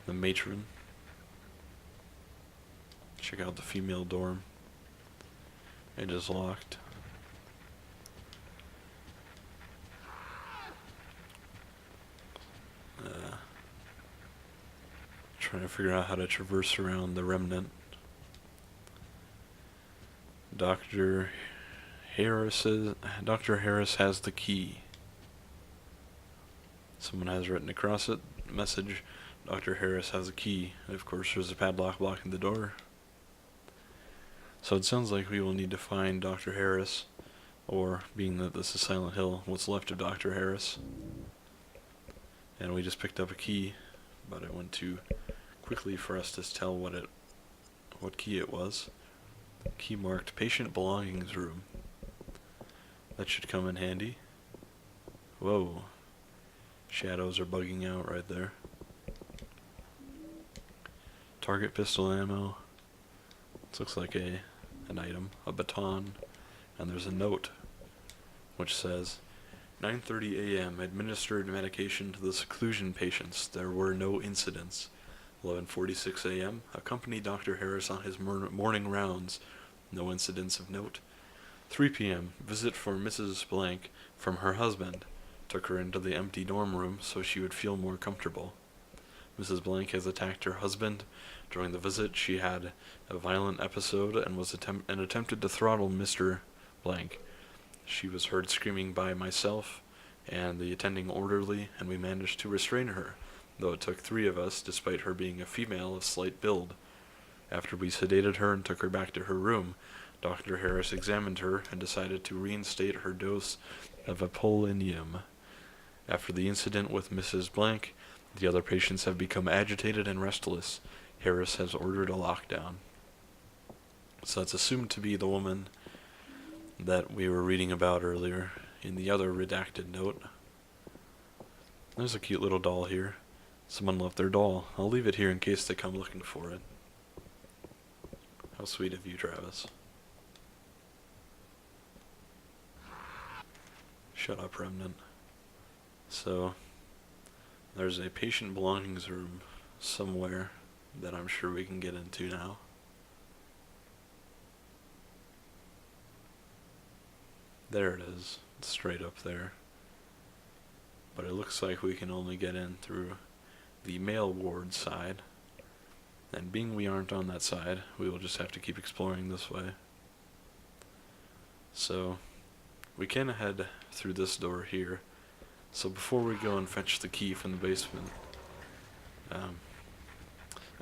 the matron. Check out the female dorm. It is locked. Trying to figure out how to traverse around the remnant. Dr. Dr. Harris has the key. Someone has written across it, message, Dr. Harris has a key. And of course there's a padlock blocking the door. So it sounds like we will need to find Dr. Harris, or, being that this is Silent Hill, what's left of Dr. Harris. And we just picked up a key, but it went too quickly for us to tell what key it was. Key marked Patient Belongings Room. That should come in handy. Whoa. Shadows are bugging out right there. Target pistol ammo. This looks like an item. A baton. And there's a note which says, 9:30 a.m. Administered medication to the seclusion patients. There were no incidents. 11:46 a.m. Accompanied Dr. Harris on his morning rounds. No incidents of note. 3 p.m. Visit for Mrs. Blank from her husband. Took her into the empty dorm room so she would feel more comfortable. Mrs. Blank has attacked her husband. During the visit, she had a violent episode and attempted to throttle Mr. Blank. She was heard screaming by myself and the attending orderly, and we managed to restrain her, though it took 3 of us, despite her being a female of slight build. After we sedated her and took her back to her room, Dr. Harris examined her and decided to reinstate her dose of apollonium. After the incident with Mrs. Blank, the other patients have become agitated and restless. Harris has ordered a lockdown. So that's assumed to be the woman that we were reading about earlier in the other redacted note. There's a cute little doll here. Someone left their doll. I'll leave it here in case they come looking for it. How sweet of you, Travis. Shut up, Remnant. So, there's a patient belongings room somewhere that I'm sure we can get into now. There it is. It's straight up there. But it looks like we can only get in through the male ward side. And being we aren't on that side, we will just have to keep exploring this way. So, we can head through this door here. So before we go and fetch the key from the basement,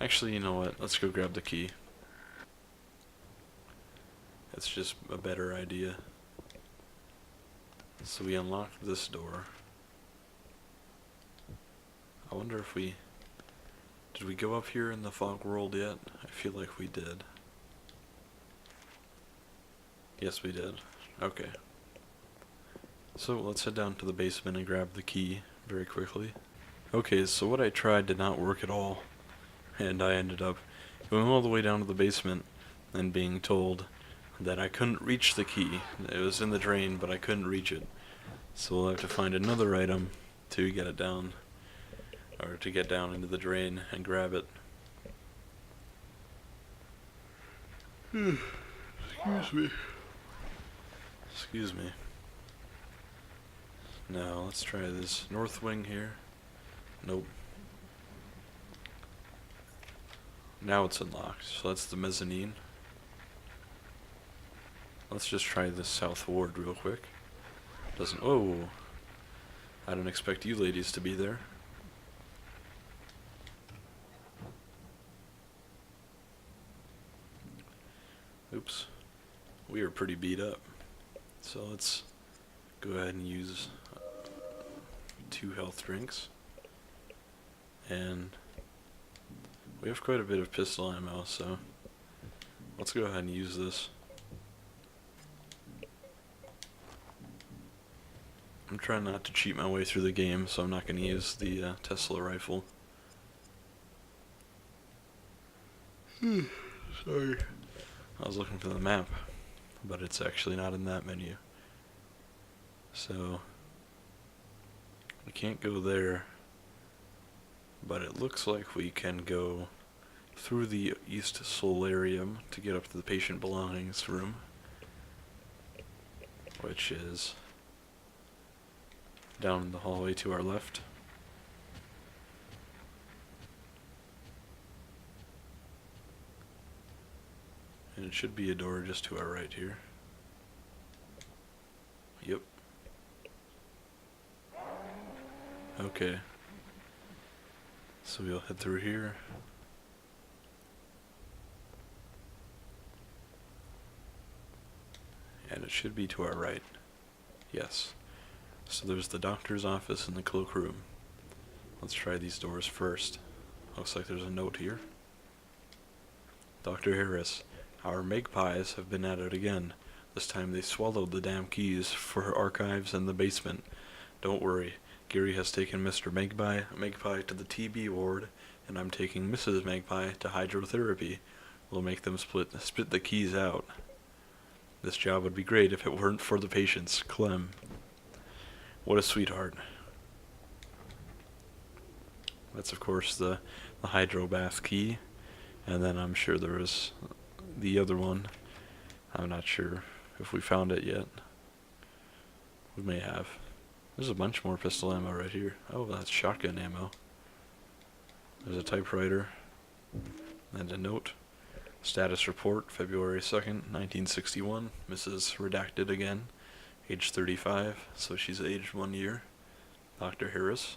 actually, you know what? Let's go grab the key. It's just a better idea. So we unlocked this door. I wonder if did we go up here in the fog world yet? I feel like we did. Yes, we did. Okay. So let's head down to the basement and grab the key very quickly. Okay, so what I tried did not work at all, and I ended up going all the way down to the basement and being told that I couldn't reach the key. It was in the drain, but I couldn't reach it. So we'll have to find another item to get it down, or to get down into the drain and grab it. Excuse me. Excuse me. Now, let's try this north wing here. Nope. Now it's unlocked, so that's the mezzanine. Let's just try this south ward real quick. Doesn't. Oh! I didn't expect you ladies to be there. Oops. We are pretty beat up. So let's go ahead and use 2 health drinks. And we have quite a bit of pistol ammo, so let's go ahead and use this. I'm trying not to cheat my way through the game, so I'm not going to use the Tesla rifle. Sorry. I was looking for the map, but it's actually not in that menu. So, we can't go there, But it looks like we can go through the East Solarium to get up to the patient belongings room, which is down the hallway to our left. And it should be a door just to our right here. Yep. Okay. So we'll head through here. And it should be to our right. Yes. So there's the doctor's office and the cloakroom. Let's try these doors first. Looks like there's a note here. Dr. Harris, our magpies have been at it again. This time they swallowed the damn keys for her archives in the basement. Don't worry, Gary has taken Mr. Magpie to the TB ward, and I'm taking Mrs. Magpie to hydrotherapy. We'll make them split the keys out. This job would be great if it weren't for the patients. Clem. What a sweetheart. That's of course the hydro bath key, and then I'm sure there was the other one. I'm not sure if we found it yet. We may have. There's a bunch more pistol ammo right here. Oh, that's shotgun ammo. There's a typewriter and a note. Status report, February 2nd, 1961. Mrs. Redacted again, age 35, so she's aged 1 year. Dr. Harris.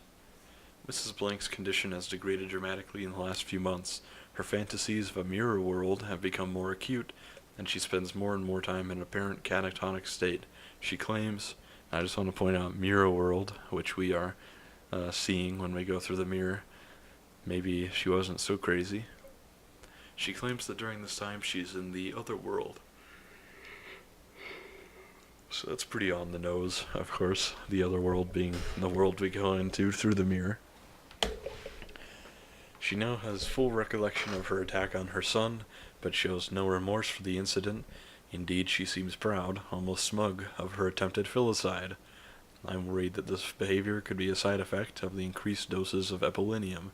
Mrs. Blank's condition has degraded dramatically in the last few months. Her fantasies of a mirror world have become more acute, and she spends more and more time in an apparent catatonic state. She claims, I just want to point out mirror world, which we are seeing when we go through the mirror. Maybe she wasn't so crazy. She claims that during this time she's in the other world. So that's pretty on the nose, of course. The other world being the world we go into through the mirror. She now has full recollection of her attack on her son, but shows no remorse for the incident. Indeed, she seems proud, almost smug, of her attempted filicide. I'm worried that this behavior could be a side effect of the increased doses of epilenium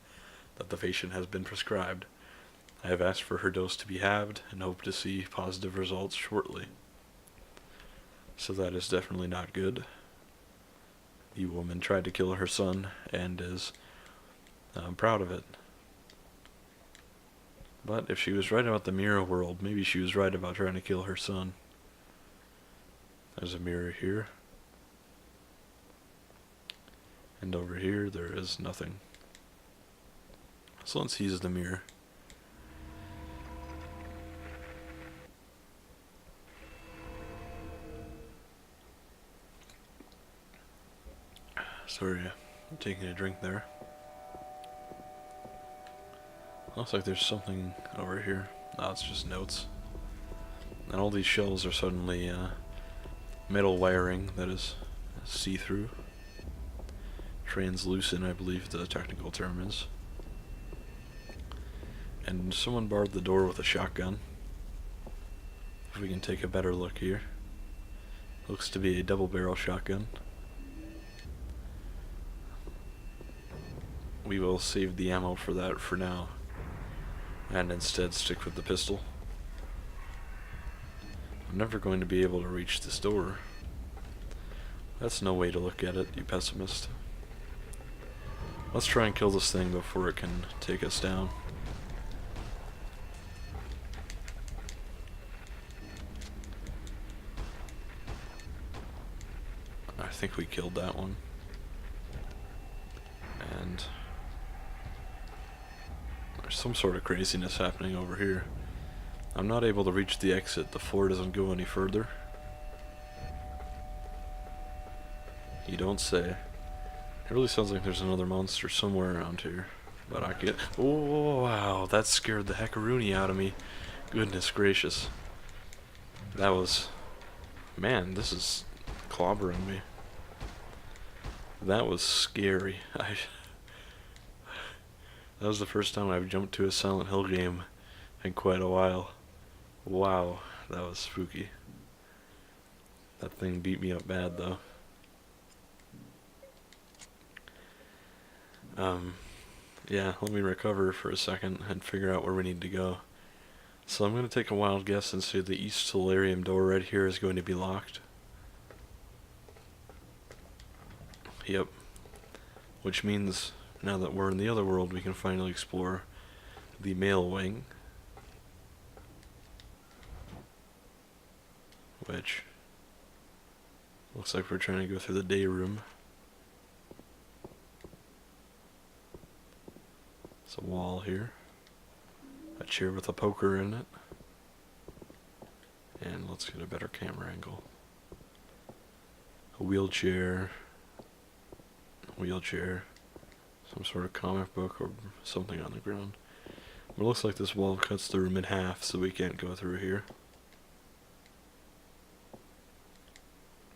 that the patient has been prescribed. I have asked for her dose to be halved and hope to see positive results shortly. So that is definitely not good. The woman tried to kill her son and is proud of it. But if she was right about the mirror world, maybe she was right about trying to kill her son. There's a mirror here. And over here there is nothing. So let's use the mirror. Sorry, I'm taking a drink there. Looks like there's something over here. No, it's just notes. And all these shelves are suddenly metal wiring that is see-through. Translucent, I believe the technical term is. And someone barred the door with a shotgun. If we can take a better look here. Looks to be a double-barrel shotgun. We will save the ammo for that for now, and instead stick with the pistol. I'm never going to be able to reach this door. That's no way to look at it, you pessimist. Let's try and kill this thing before it can take us down. I think we killed that one. And there's some sort of craziness happening over here. I'm not able to reach the exit. The floor doesn't go any further. You don't say. It really sounds like there's another monster somewhere around here. But I can't. Oh, wow. That scared the heckaroony out of me. Goodness gracious. That was... Man, this is clobbering me. That was scary. That was the first time I've jumped to a Silent Hill game in quite a while. Wow, that was spooky. That thing beat me up bad though. Yeah, let me recover for a second and figure out where we need to go. So I'm going to take a wild guess and say the east solarium door right here is going to be locked. Yep. Which means, now that we're in the other world, we can finally explore the male wing. Which looks like we're trying to go through the day room. There's a wall here. A chair with a poker in it. And let's get a better camera angle. A wheelchair. Some sort of comic book or something on the ground. But it looks like this wall cuts the room in half, so we can't go through here.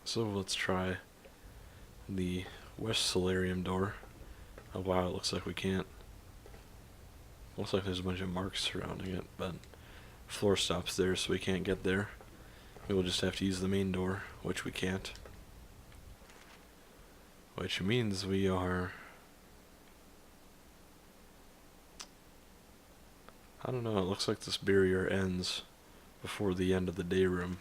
So let's try the west solarium door. Oh wow, it looks like we can't. Looks like there's a bunch of marks surrounding it, but floor stops there, so we can't get there. We will just have to use the main door, which we can't. Which means we are... I don't know, it looks like this barrier ends before the end of the day room.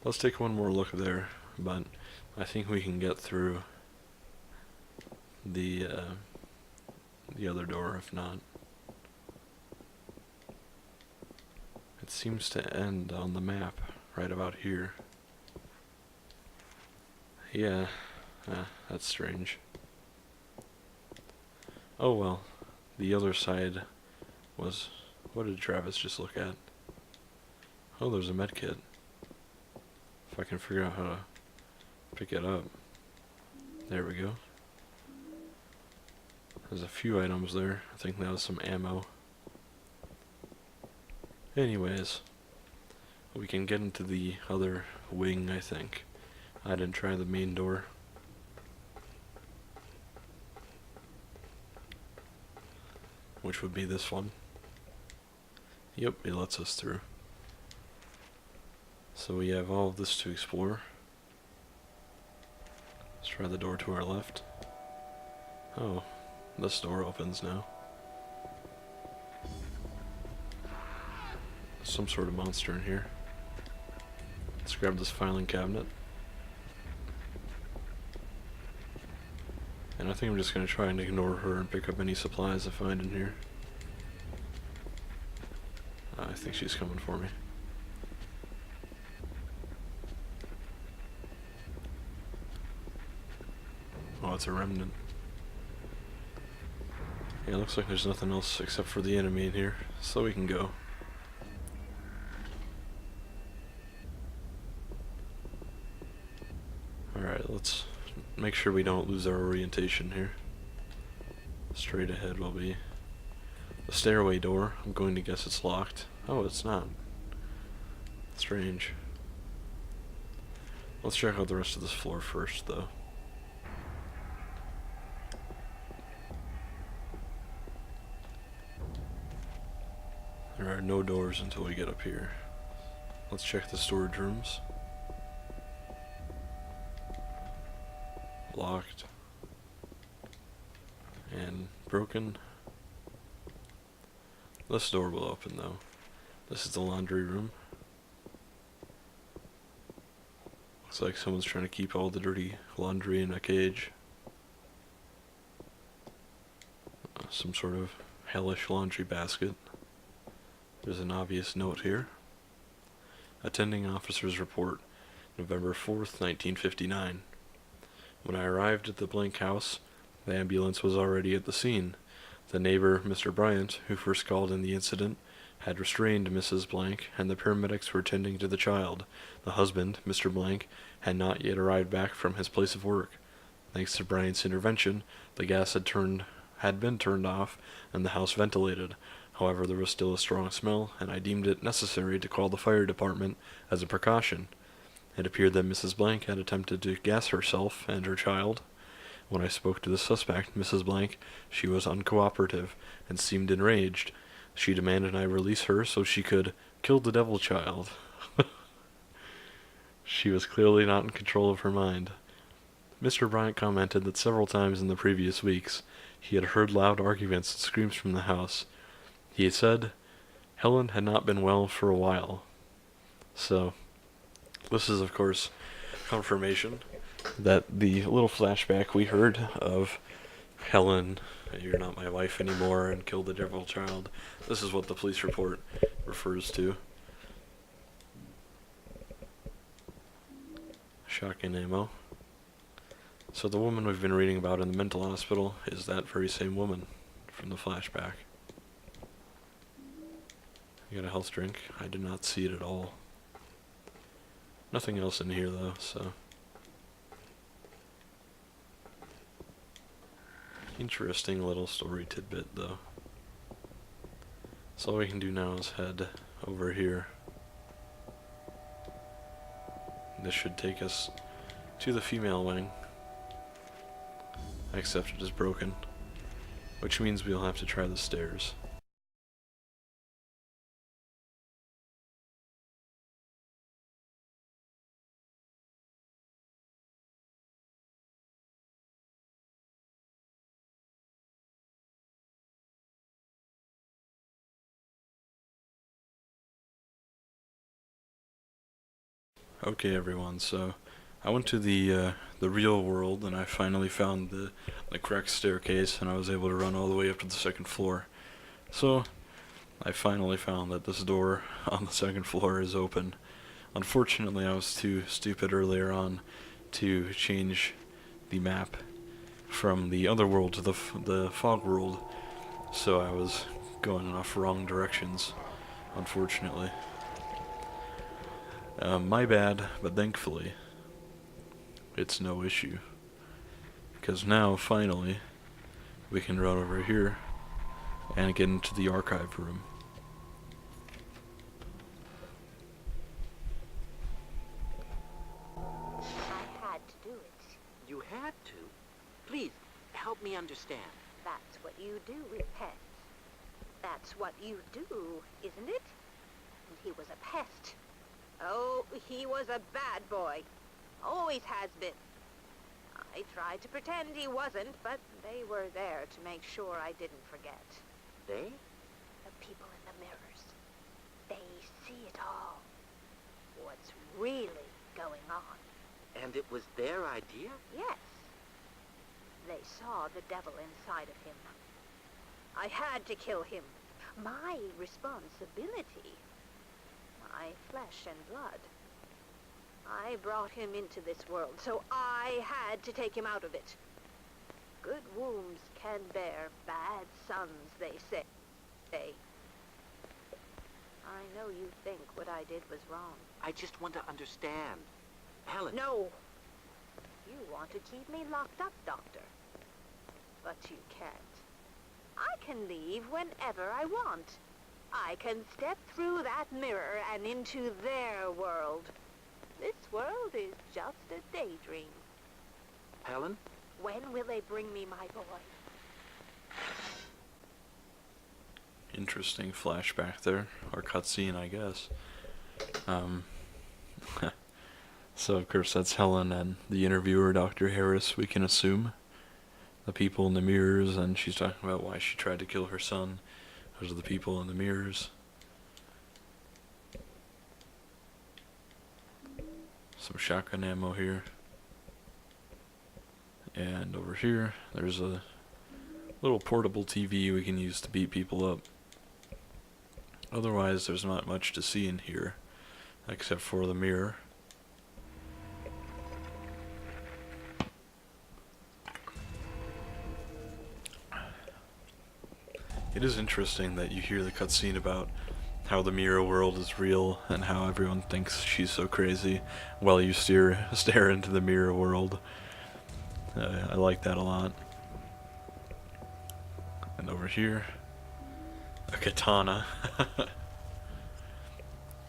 Let's take one more look there, but I think we can get through the other door if not. It seems to end on the map right about here. Yeah, that's strange. Oh well, the other side was... What did Travis just look at? Oh, there's a medkit. If I can figure out how to pick it up. There we go. There's a few items there. I think that was some ammo. Anyways, we can get into the other wing, I think. I didn't try the main door. Which would be this one. Yep, it lets us through. So we have all of this to explore. Let's try the door to our left. Oh, this door opens now. Some sort of monster in here. Let's grab this filing cabinet. And I think I'm just going to try and ignore her and pick up any supplies I find in here. I think she's coming for me. Oh, it's a remnant. Yeah, it looks like there's nothing else except for the enemy in here, so we can go. Alright, let's make sure we don't lose our orientation here. Straight ahead will be the stairway door. I'm going to guess it's locked. Oh, it's not. Strange. Let's check out the rest of this floor first, though. There are no doors until we get up here. Let's check the storage rooms. Locked. And broken. This door will open though. This is the laundry room. Looks like someone's trying to keep all the dirty laundry in a cage. Some sort of hellish laundry basket. There's an obvious note here. Attending officer's report, November 4th, 1959. When I arrived at the blank house, the ambulance was already at the scene. The neighbor, Mr. Bryant, who first called in the incident, had restrained Mrs. Blank, and the paramedics were tending to the child. The husband, Mr. Blank, had not yet arrived back from his place of work. Thanks to Bryant's intervention, the gas had been turned off, and the house ventilated. However, there was still a strong smell, and I deemed it necessary to call the fire department as a precaution. It appeared that Mrs. Blank had attempted to gas herself and her child. When I spoke to the suspect, Mrs. Blank, she was uncooperative and seemed enraged. She demanded I release her so she could kill the devil child. She was clearly not in control of her mind. Mr. Bryant commented that several times in the previous weeks, He had heard loud arguments and screams from the house. He had said Helen had not been well for a while. So, this is, of course, confirmation that the little flashback we heard of Helen, you're not my wife anymore, and killed the devil child, this is what the police report refers to. Shotgun ammo. So the woman we've been reading about in the mental hospital is that very same woman from the flashback. You got a health drink? I did not see it at all. Nothing else in here though, so. Interesting little story tidbit though. So all we can do now is head over here. This should take us to the female wing. Except it is broken, which means we'll have to try the stairs. Okay everyone, so I went to the real world and I finally found the correct staircase and I was able to run all the way up to the second floor. So I finally found that this door on the second floor is open. Unfortunately I was too stupid earlier on to change the map from the other world to the fog world, so I was going off wrong directions, unfortunately. My bad, but thankfully, it's no issue. Because now, finally, we can run over here and get into the archive room. I had to do it. You had to? Please, help me understand. That's what you do with pets. That's what you do, isn't it? And he was a pest. Oh, he was a bad boy. Always has been. I tried to pretend he wasn't, but they were there to make sure I didn't forget. They? The people in the mirrors. They see it all. What's really going on. And it was their idea? Yes. They saw the devil inside of him. I had to kill him. My responsibility. My flesh and blood. I brought him into this world, so I had to take him out of it. Good wombs can bear bad sons, they say. I know you think what I did was wrong. I just want to understand. Helen. No! You want to keep me locked up, Doctor. But you can't. I can leave whenever I want. I can step through that mirror and into their world. This world is just a daydream. Helen? When will they bring me my boy? Interesting flashback there, or cutscene, I guess. So of course that's Helen and the interviewer, Dr. Harris, we can assume. The people in the mirrors, and she's talking about why she tried to kill her son. Those are the people in the mirrors. Some shotgun ammo here. And over here, there's a little portable TV we can use to beat people up. Otherwise, there's not much to see in here, except for the mirror. It is interesting that you hear the cutscene about how the mirror world is real and how everyone thinks she's so crazy while you stare into the mirror world. I like that a lot. And over here, a katana.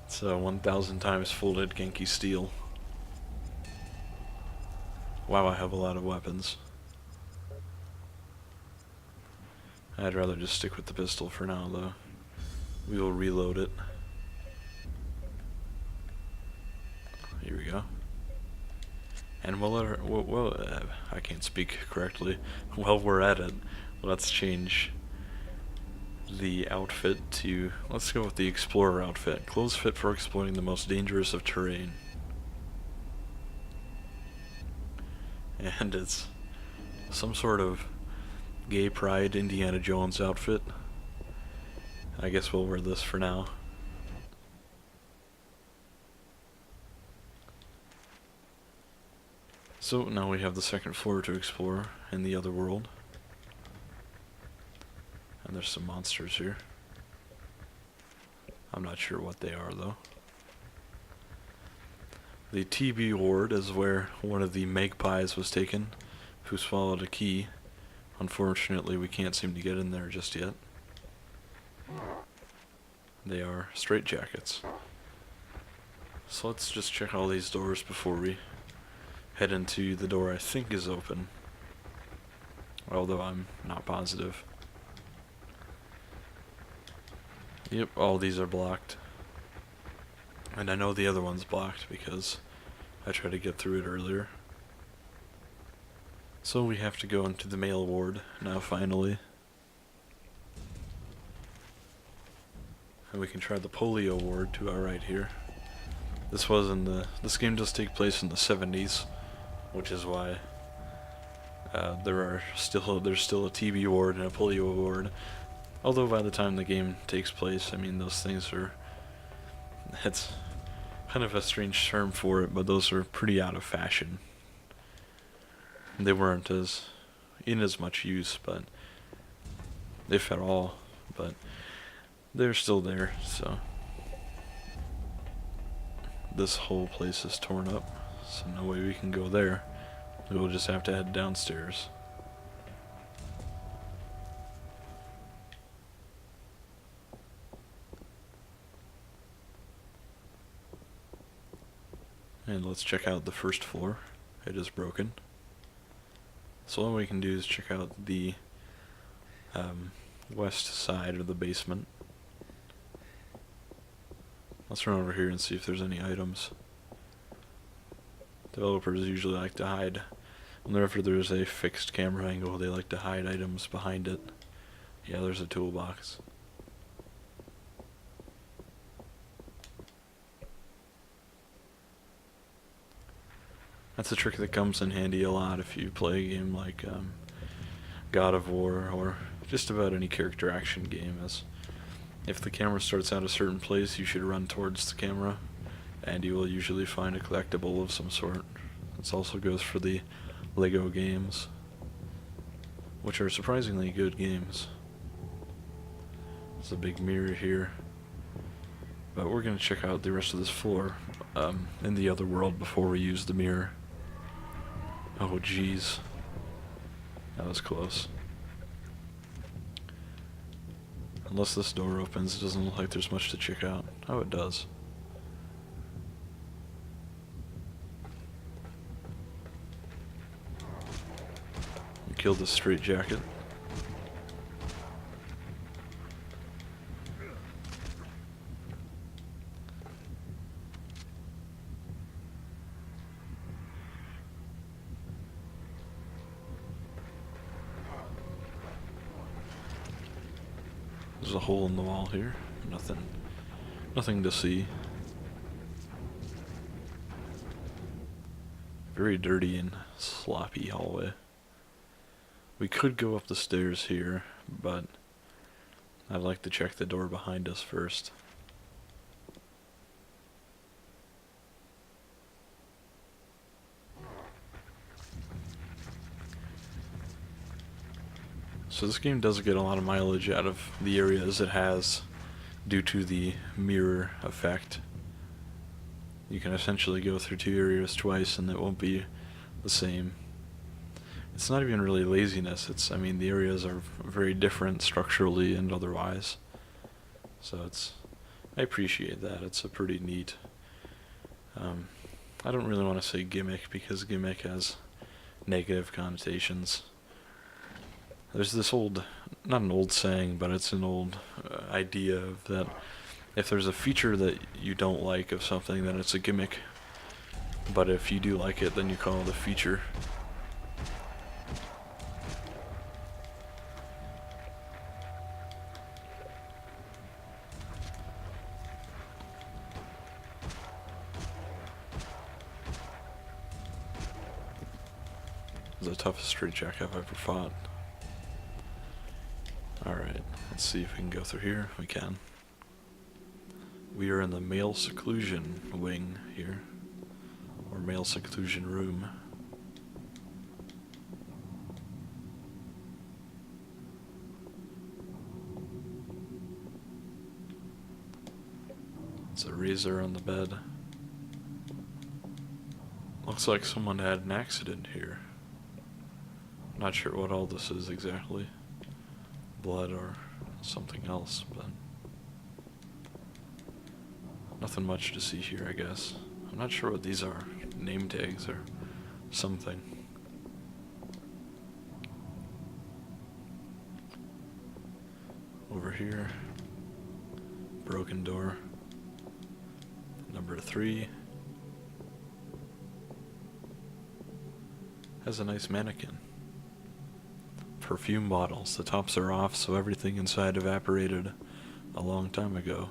It's a 1,000 times folded Genki steel. Wow, I have a lot of weapons. I'd rather just stick with the pistol for now, though. We will reload it. Here we go. And we'll let her, I can't speak correctly. While we're at it, let's change the outfit to, let's go with the explorer outfit. Clothes fit for exploring the most dangerous of terrain. And it's some sort of gay pride Indiana Jones outfit. I guess we'll wear this for now. So now we have the second floor to explore in the other world. And there's some monsters here. I'm not sure what they are though. The TB ward is where one of the magpies was taken, who swallowed a key. Unfortunately, we can't seem to get in there just yet. They are straitjackets. So let's just check all these doors before we head into the door I think is open. Although I'm not positive. Yep, all these are blocked. And I know the other one's blocked because I tried to get through it earlier. So we have to go into the male ward now finally. And we can try the polio ward to our right here. This game does take place in the 70s, which is why there's still a TB ward and a polio ward. Although by the time the game takes place, I mean those things are, it's kind of a strange term for it, but those are pretty out of fashion. They weren't in as much use, but if at all, but they're still there, so. This whole place is torn up, so no way we can go there. We'll just have to head downstairs. And let's check out the first floor. It is broken. So all we can do is check out the west side of the basement. Let's run over here and see if there's any items. Developers usually like to hide. Whenever there's a fixed camera angle, they like to hide items behind it. Yeah, there's a toolbox. That's a trick that comes in handy a lot if you play a game like God of War or just about any character action game. As if the camera starts out a certain place, you should run towards the camera, and you will usually find a collectible of some sort. This also goes for the Lego games, which are surprisingly good games. There's a big mirror here, but we're going to check out the rest of this floor in the other world before we use the mirror. Oh jeez, that was close. Unless this door opens, it doesn't look like there's much to check out. Oh, it does. We killed the straitjacket. There's a hole in the wall here. Nothing to see. Very dirty and sloppy hallway. We could go up the stairs here, but I'd like to check the door behind us first. So this game does get a lot of mileage out of the areas it has due to the mirror effect. You can essentially go through two areas twice and it won't be the same. It's not even really laziness, I mean the areas are very different structurally and otherwise. So I appreciate that, it's a pretty neat, I don't really want to say gimmick because gimmick has negative connotations. There's this not an old saying, but it's an old idea of that if there's a feature that you don't like of something, then it's a gimmick. But if you do like it, then you call it a feature. was the toughest straight jack I've ever fought. Alright, let's see if we can go through here. We can. We are in the male seclusion wing here. Or male seclusion room. It's a razor on the bed. Looks like someone had an accident here. Not sure what all this is exactly. Blood or something else, but nothing much to see here, I guess. I'm not sure what these are. Name tags or something. Over here. Broken door. Number 3. Has a nice mannequin. Perfume bottles. The tops are off, so everything inside evaporated a long time ago.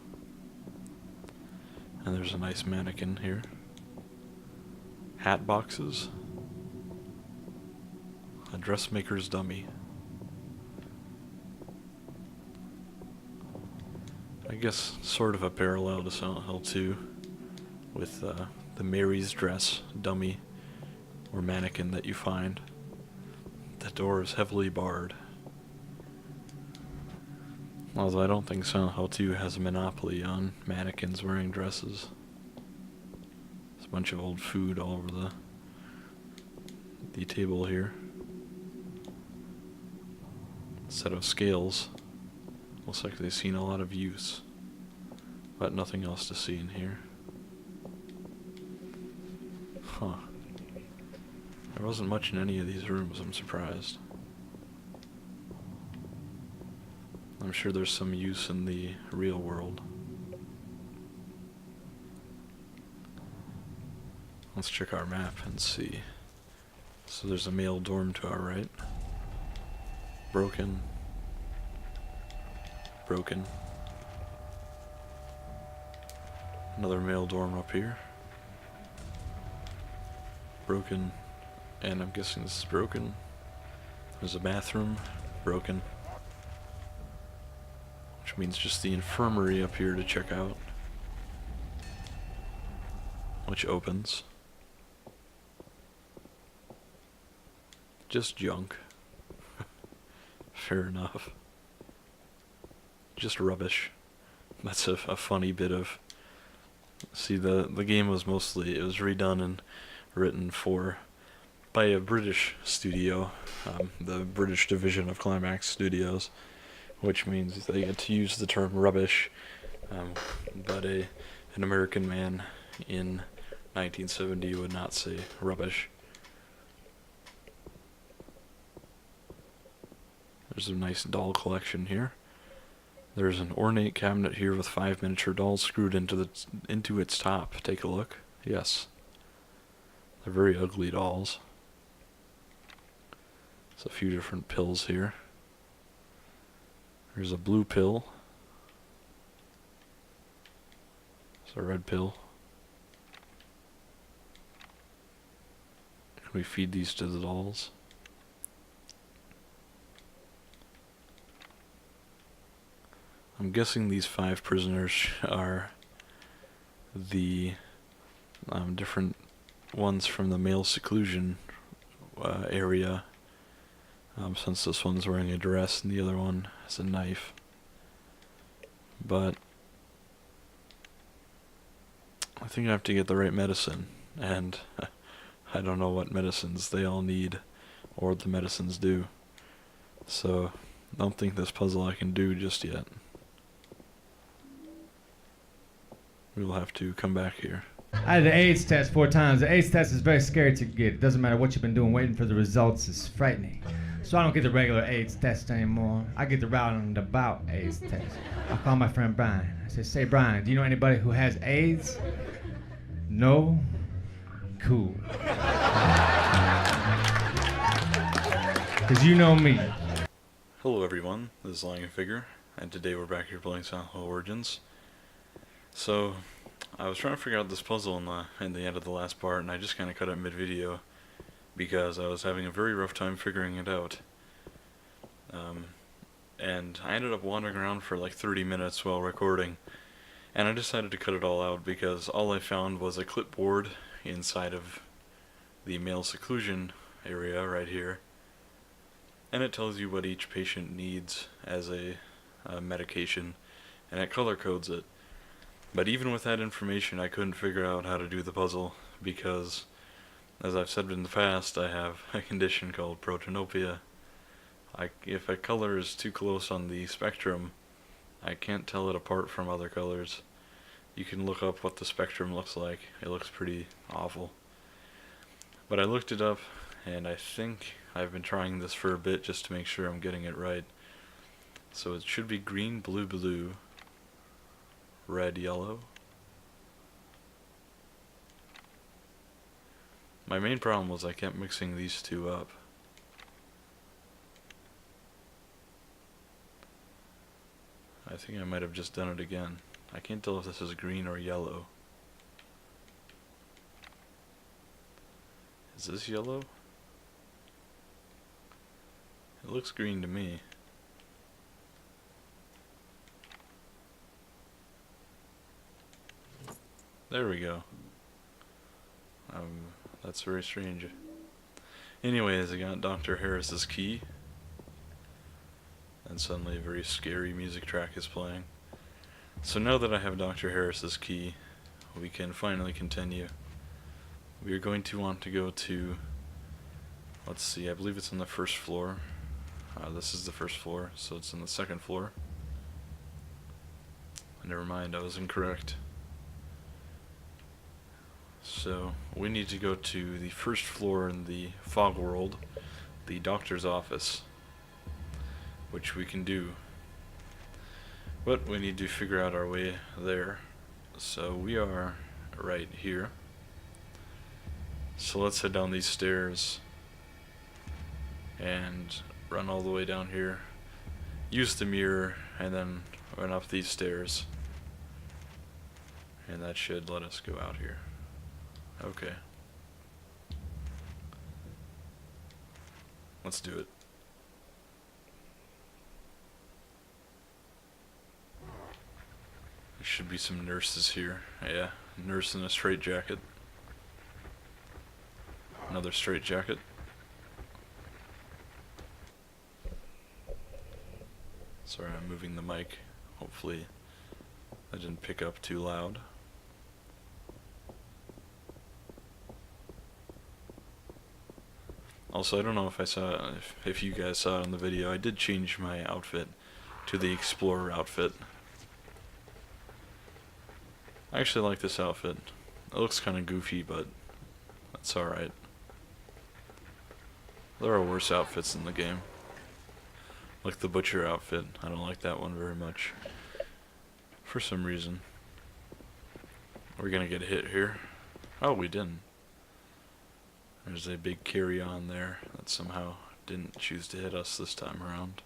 And there's a nice mannequin here. Hat boxes. A dressmaker's dummy. I guess sort of a parallel to Silent Hill 2 with the Mary's dress dummy or mannequin that you find. The door is heavily barred. Although I don't think Silent Hill 2 has a monopoly on mannequins wearing dresses. There's a bunch of old food all over the table here. A set of scales. Looks like they've seen a lot of use. But nothing else to see in here. Huh. There wasn't much in any of these rooms, I'm surprised. I'm sure there's some use in the real world. Let's check our map and see. So there's a male dorm to our right. Broken. Broken. Another male dorm up here. Broken. And I'm guessing this is broken. There's a bathroom. Broken. Which means just the infirmary up here to check out. Which opens. Just junk. Fair enough. Just rubbish. That's a funny bit of... See, the game was mostly... It was redone and written by a British studio. The British division of Climax Studios. Which means they get to use the term rubbish. But an American man in 1970 would not say rubbish. There's a nice doll collection here. There's an ornate cabinet here with 5 miniature dolls screwed into its top. Take a look. Yes. They're very ugly dolls. There's a few different pills here. There's a blue pill. There's a red pill. Can we feed these to the dolls? I'm guessing these 5 prisoners are the different ones from the male seclusion area. Since this one's wearing a dress and the other one has a knife. But I think I have to get the right medicine, and I don't know what medicines they all need or what the medicines do. So I don't think this puzzle I can do just yet. We'll have to come back here. I had the AIDS test 4 times. The AIDS test is very scary to get. It doesn't matter what you've been doing, waiting for the results is frightening. So I don't get the regular AIDS test anymore. I get the roundabout AIDS test. I call my friend Brian. I say, Brian, do you know anybody who has AIDS? No? Cool. Because you know me. Hello everyone, this is Lying Figure, and today we're back here playing Silent Hill Origins. So, I was trying to figure out this puzzle in the end of the last part, and I just kind of cut it mid-video because I was having a very rough time figuring it out. And I ended up wandering around for like 30 minutes while recording, and I decided to cut it all out because all I found was a clipboard inside of the male seclusion area right here, and it tells you what each patient needs as a medication, and it color codes it. But even with that information, I couldn't figure out how to do the puzzle because, as I've said in the past, I have a condition called protanopia. If a color is too close on the spectrum, I can't tell it apart from other colors. You can look up what the spectrum looks like. It looks pretty awful. But I looked it up, and I think I've been trying this for a bit just to make sure I'm getting it right. So it should be green, blue, blue, red, yellow. My main problem was I kept mixing these two up. I think I might have just done it again. I can't tell if this is green or yellow. Is this yellow? It looks green to me. There we go. That's very strange. Anyways, I got Dr. Harris's key. And suddenly a very scary music track is playing. So now that I have Dr. Harris's key, we can finally continue. We are going to want to go to, let's see, I believe it's on the first floor. This is the first floor, so it's on the second floor. Never mind, I was incorrect. So we need to go to the first floor in the fog world, the doctor's office, which we can do. But we need to figure out our way there. So we are right here. So let's head down these stairs and run all the way down here. Use the mirror and then run up these stairs. And that should let us go out here. Okay. Let's do it. There should be some nurses here. Yeah, nurse in a straitjacket. Another straitjacket. Sorry, I'm moving the mic. Hopefully that didn't pick up too loud. Also, I don't know if I saw, if you guys saw it on the video, I did change my outfit to the Explorer outfit. I actually like this outfit. It looks kind of goofy, but that's alright. There are worse outfits in the game. Like the Butcher outfit. I don't like that one very much. For some reason. Are we gonna get hit here? Oh, we didn't. There's a big carry-on there that somehow didn't choose to hit us this time around.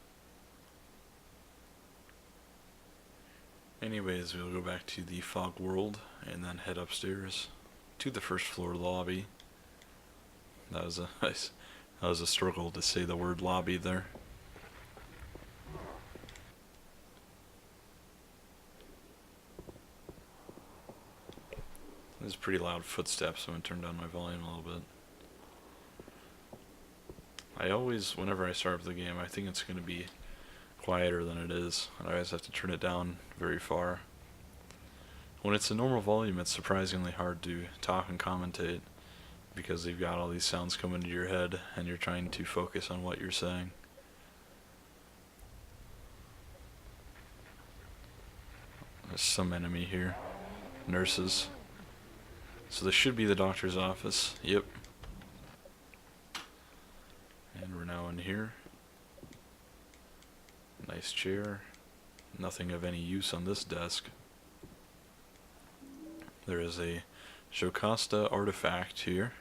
Anyways, we'll go back to the fog world and then head upstairs to the first floor lobby. That was a struggle to say the word lobby there. There's pretty loud footsteps, so I'm gonna turn down my volume a little bit. I always, whenever I start up the game, I think it's going to be quieter than it is, and I always have to turn it down very far. When it's a normal volume, it's surprisingly hard to talk and commentate, because you've got all these sounds coming into your head, and you're trying to focus on what you're saying. There's some enemy here. Nurses. So this should be the doctor's office. Yep. And we're now in here. Nice chair. Nothing of any use on this desk. There is a Jocasta artifact here.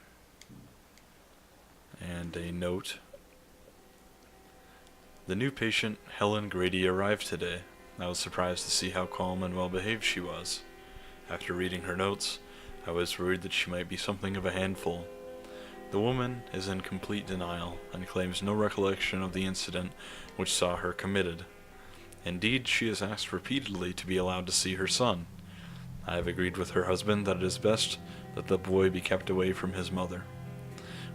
And a note. The new patient, Helen Grady, arrived today. I was surprised to see how calm and well behaved she was. After reading her notes, I was worried that she might be something of a handful. The woman is in complete denial and claims no recollection of the incident which saw her committed. Indeed, she has asked repeatedly to be allowed to see her son. I have agreed with her husband that it is best that the boy be kept away from his mother.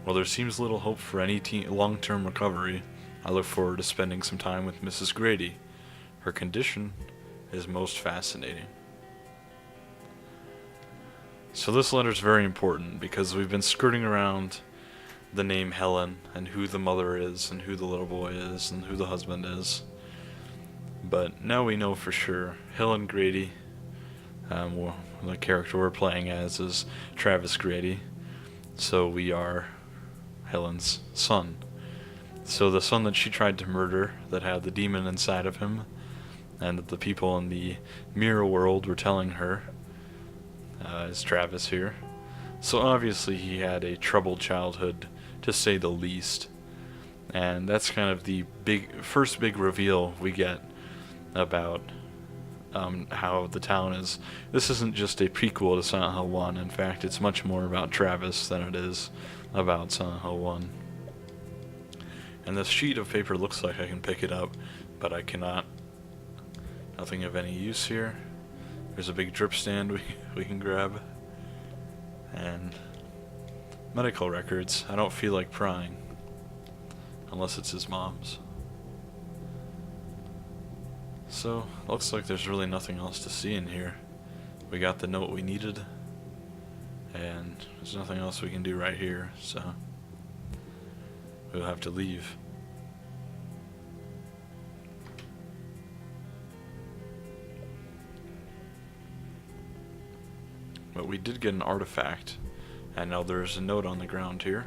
While there seems little hope for any long-term recovery, I look forward to spending some time with Mrs. Grady. Her condition is most fascinating. So this letter is very important because we've been skirting around the name Helen and who the mother is and who the little boy is and who the husband is. But now we know for sure Helen Grady, the character we're playing as is Travis Grady. So we are Helen's son. So the son that she tried to murder, that had the demon inside of him, and that the people in the mirror world were telling her, is Travis here. So obviously he had a troubled childhood, to say the least. And that's kind of the first big reveal we get about how the town is. This isn't just a prequel to Silent Hill 1. In fact, it's much more about Travis than it is about Silent Hill 1. And this sheet of paper looks like I can pick it up, but I cannot. Nothing of any use here. There's a big drip stand we can grab. And medical records. I don't feel like prying. Unless it's his mom's. So, looks like there's really nothing else to see in here. We got the note we needed. And there's nothing else we can do right here, so we'll have to leave. But we did get an artifact, and now there's a note on the ground here,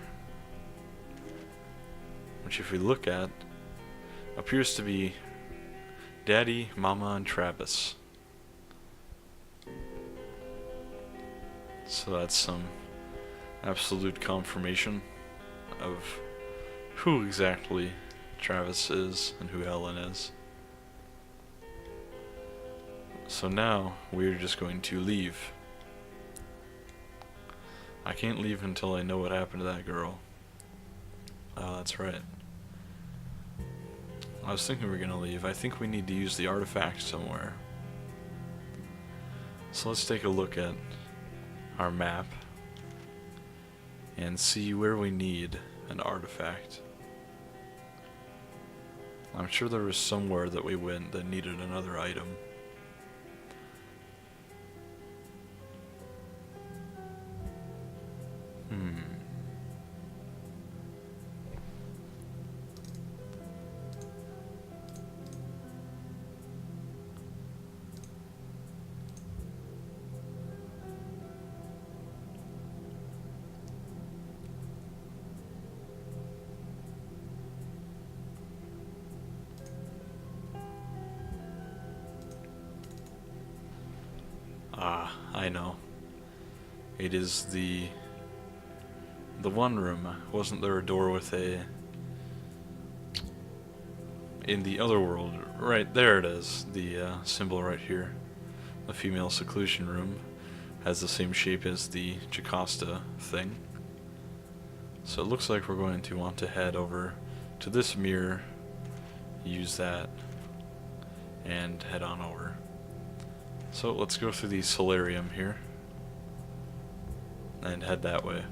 which if we look at, appears to be Daddy, Mama, and Travis. So that's some absolute confirmation of who exactly Travis is and who Helen is. So now we're just going to leave. I can't leave until I know what happened to that girl. Oh, that's right. I was thinking we were gonna leave. I think we need to use the artifact somewhere. So let's take a look at our map and see where we need an artifact. I'm sure there was somewhere that we went that needed another item. Ah, I know. It is the one room. Wasn't there a door with a... In the other world, right there it is. The symbol right here. The female seclusion room has the same shape as the Jocasta thing. So it looks like we're going to want to head over to this mirror, use that, and head on over. So let's go through the Solarium here and head that way.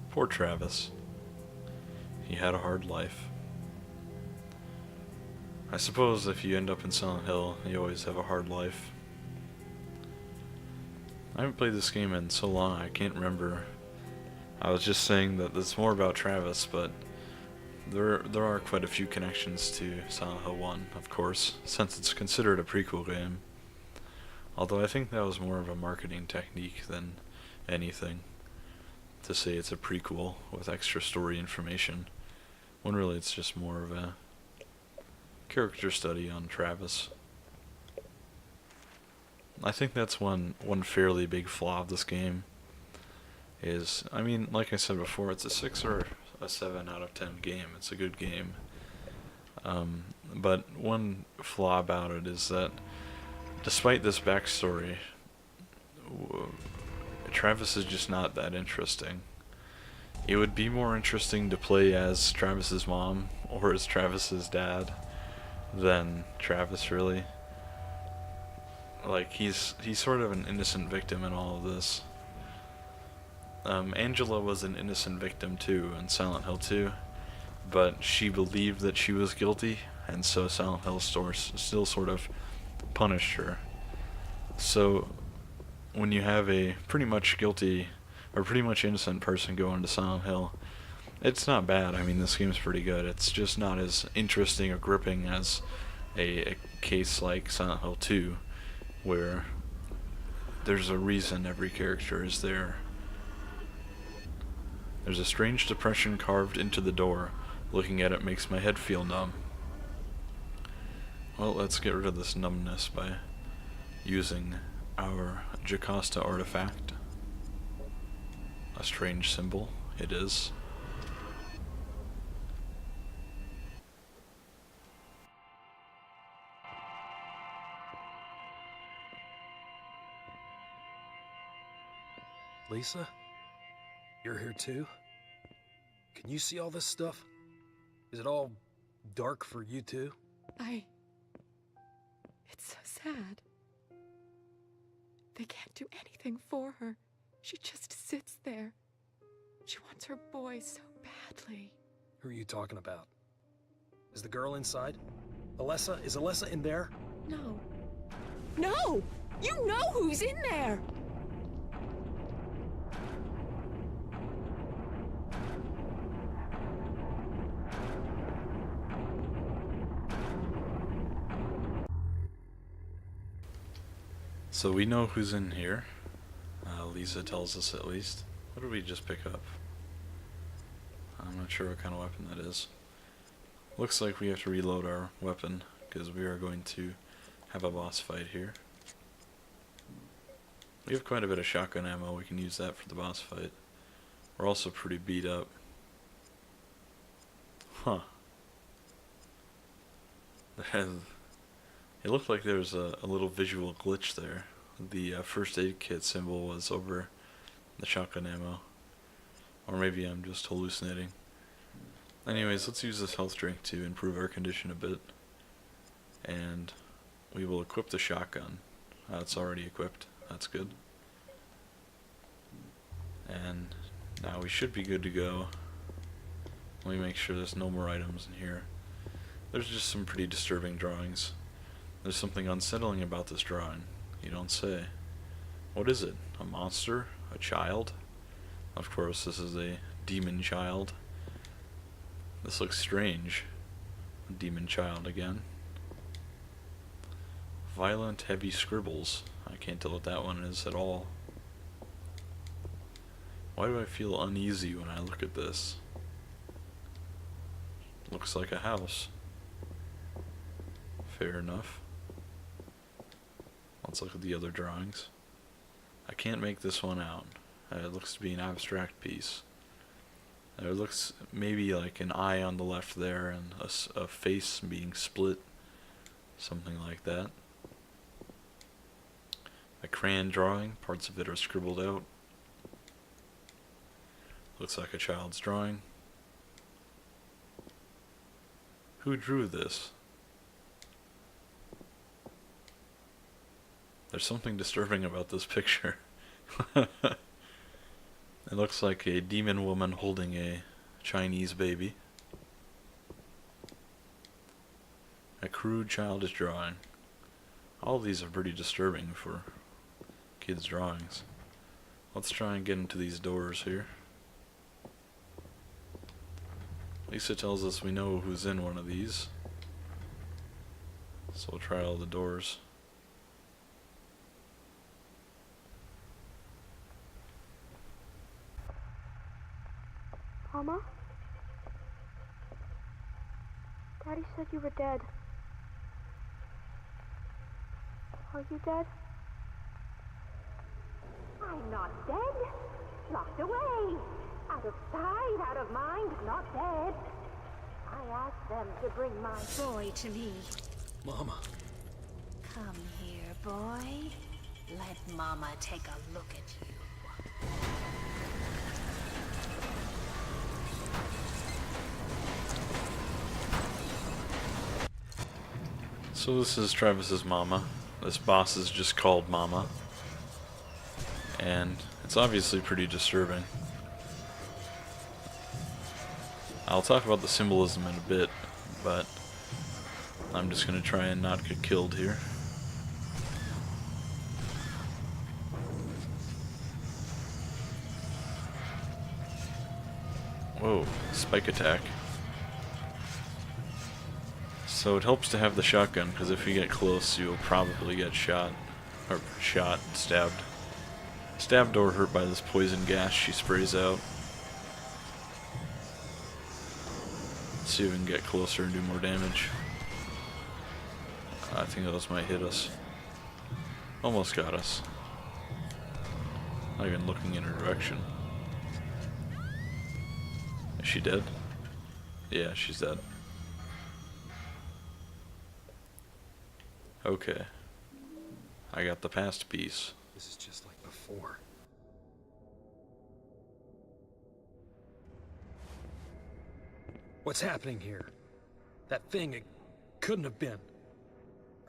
Poor Travis. He had a hard life. I suppose if you end up in Silent Hill, you always have a hard life. I haven't played this game in so long, I can't remember. I was just saying that it's more about Travis, but there are quite a few connections to Silent Hill 1, of course, since it's considered a prequel game. Although I think that was more of a marketing technique than anything, to say it's a prequel with extra story information, when really it's just more of a character study on Travis. I think that's one fairly big flaw of this game. Is, I mean, like I said before, it's a 6 or a 7 out of 10 game. It's a good game. But one flaw about it is that despite this backstory, Travis is just not that interesting. It would be more interesting to play as Travis's mom or as Travis's dad than Travis, really. Like, he's sort of an innocent victim in all of this. Angela was an innocent victim too in Silent Hill 2, but she believed that she was guilty, and so Silent Hill still sort of punished her. So when you have a pretty much guilty or pretty much innocent person go into Silent Hill, it's not bad. I mean, this game's pretty good. It's just not as interesting or gripping as a case like Silent Hill 2, where there's a reason every character is there. There's a strange depression carved into the door. Looking at it makes my head feel numb. Well, let's get rid of this numbness by using our Jocasta artifact. A strange symbol, it is. Lisa? You're here too? Can you see all this stuff? Is it all dark for you too? It's so sad. They can't do anything for her. She just sits there. She wants her boy so badly. Who are you talking about? Is the girl inside? Alessa? Is Alessa in there? No. No! You know who's in there! So we know who's in here. Lisa tells us at least. What did we just pick up? I'm not sure what kind of weapon that is. Looks like we have to reload our weapon because we are going to have a boss fight here. We have quite a bit of shotgun ammo. We can use that for the boss fight. We're also pretty beat up. Huh. It looked like there was a little visual glitch there. The first aid kit symbol was over the shotgun ammo. Or maybe I'm just hallucinating. Anyways, let's use this health drink to improve our condition a bit. And we will equip the shotgun. It's already equipped. That's good. And now we should be good to go. Let me make sure there's no more items in here. There's just some pretty disturbing drawings. There's something unsettling about this drawing. You don't say. What is it? A monster? A child? Of course, this is a demon child. This looks strange. A demon child again. Violent, heavy scribbles. I can't tell what that one is at all. Why do I feel uneasy when I look at this? Looks like a house. Fair enough. Let's look at the other drawings. I can't make this one out. It looks to be an abstract piece. There looks maybe like an eye on the left there and a face being split. Something like that. A crayon drawing. Parts of it are scribbled out. Looks like a child's drawing. Who drew this? There's something disturbing about this picture. It looks like a demon woman holding a Chinese baby. A crude childish drawing. All these are pretty disturbing for kids' drawings. Let's try and get into these doors here. Lisa tells us we know who's in one of these. So we'll try all the doors. Mama? Daddy said you were dead. Are you dead? I'm not dead. Locked away. Out of sight, out of mind, not dead. I asked them to bring my boy to me. Mama. Come here, boy. Let Mama take a look at you. So this is Travis's mama. This boss is just called Mama. And it's obviously pretty disturbing. I'll talk about the symbolism in a bit, but I'm just gonna try and not get killed here. Whoa, spike attack. So it helps to have the shotgun, because if you get close, you'll probably get shot. Or shot, stabbed. Stabbed or hurt by this poison gas she sprays out. Let's see if we can get closer and do more damage. I think those might hit us. Almost got us. Not even looking in her direction. Is she dead? Yeah, she's dead. Okay. I got the past piece. This is just like before. What's happening here? That thing, it couldn't have been.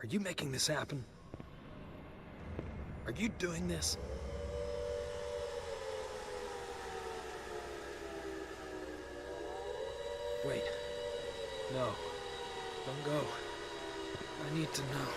Are you making this happen? Are you doing this? Wait. No. Don't go. I need to know.